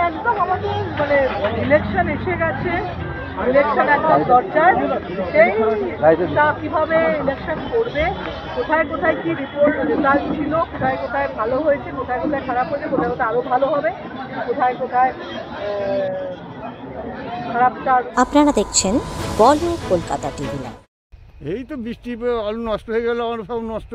একদম আমাদের মানে ইলেকশন এসে গেছে, ইলেকশন একদম দরকার। সেইটা কিভাবে ইলেকশন করবে, কোথায় কোথায় কি রিপোর্ট রেজাল্ট ছিল, কোথায় কোথায় ভালো হয়েছে, কোথায় কোথায় খারাপ হয়েছে, কোথায় কোথায় আরো ভালো হবে, কোথায় কোথায় খারাপটা। আপনারা দেখছেন বলো কলকাতা টিভি। এই তো বৃষ্টি আলু নষ্ট হয়ে গেল, আমার সব নষ্ট